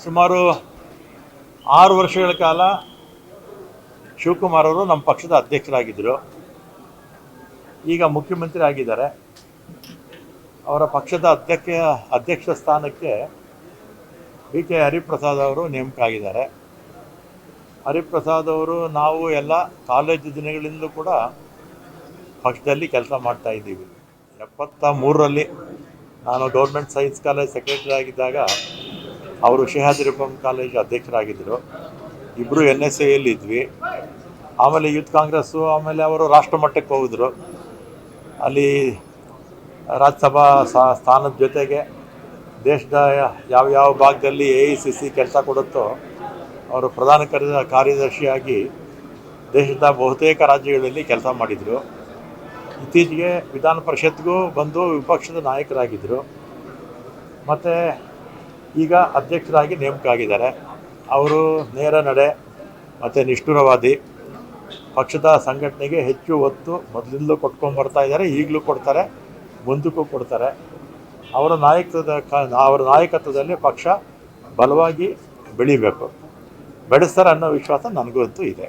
ಸುಮಾರು 6 ವರ್ಷಗಳ ಕಾಲ ಶಿವಕುಮಾರ್ ಅವರು ನಮ್ಮ ಪಕ್ಷದ ಅಧ್ಯಕ್ಷರಾಗಿದ್ದರು. ಈಗ ಮುಖ್ಯಮಂತ್ರಿ ಆಗಿದ್ದಾರೆ. ಅವರ ಪಕ್ಷದ ಅಧ್ಯಕ್ಷ ಸ್ಥಾನಕ್ಕೆ ಬಿ ಕೆ ಹರಿಪ್ರಸಾದ್ ಅವರು ನೇಮಕ ಆಗಿದ್ದಾರೆ. ಹರಿಪ್ರಸಾದ್ ಅವರು ನಾವು ಎಲ್ಲ ಕಾಲೇಜು ದಿನಗಳಿಂದಲೂ ಕೂಡ ಪಕ್ಷದಲ್ಲಿ ಕೆಲಸ ಮಾಡ್ತಾ ಇದ್ದೀವಿ. 73ರಲ್ಲಿ ನಾನು ಗೌರ್ಮೆಂಟ್ ಸೈನ್ಸ್ ಕಾಲೇಜ್ ಸೆಕ್ರೆಟರಿ ಆಗಿದ್ದಾಗ ಅವರು ಶೇಷಾದ್ರಿಪುರಂ ಕಾಲೇಜ್ ಅಧ್ಯಕ್ಷರಾಗಿದ್ದರು. ಇಬ್ಬರು NSAಯಲ್ಲಿ ಇದ್ವಿ. ಆಮೇಲೆ ಯೂತ್ ಕಾಂಗ್ರೆಸ್ಸು, ಆಮೇಲೆ ಅವರು ರಾಷ್ಟ್ರ ಮಟ್ಟಕ್ಕೆ ಹೋಗಿದ್ರು. ಅಲ್ಲಿ ರಾಜ್ಯಸಭಾ ಸ್ಥಾನದ ಜೊತೆಗೆ ದೇಶದ ಯಾವ್ಯಾವ ಭಾಗದಲ್ಲಿ AICC ಕೆಲಸ ಕೊಡುತ್ತೋ ಅವರು ಪ್ರಧಾನ ಕಾರ್ಯದರ್ಶಿಯಾಗಿ ದೇಶದ ಬಹುತೇಕ ರಾಜ್ಯಗಳಲ್ಲಿ ಕೆಲಸ ಮಾಡಿದರು. ಇತ್ತೀಚೆಗೆ ವಿಧಾನ ಪರಿಷತ್ಗೂ ಬಂದು ವಿಪಕ್ಷದ ನಾಯಕರಾಗಿದ್ದರು. ಮತ್ತು ಈಗ ಅಧ್ಯಕ್ಷರಾಗಿ ನೇಮಕ ಆಗಿದ್ದಾರೆ. ಅವರು ನೇರ ನಡೆ ಮತ್ತು ನಿಷ್ಠುರವಾದಿ, ಪಕ್ಷದ ಸಂಘಟನೆಗೆ ಹೆಚ್ಚು ಒತ್ತು ಮೊದಲಿಂದಲೂ ಕೊಟ್ಕೊಂಡ್ಬರ್ತಾ ಇದ್ದಾರೆ, ಈಗಲೂ ಕೊಡ್ತಾರೆ, ಮುಂದಕ್ಕೂ ಕೊಡ್ತಾರೆ. ಅವರ ನಾಯಕತ್ವದಲ್ಲಿ ಪಕ್ಷ ಬಲವಾಗಿ ಬೆಳಿಬೇಕು, ಬೆಳೆಸ್ತಾರೆ ಅನ್ನೋ ವಿಶ್ವಾಸ ನನಗಂತೂ ಇದೆ.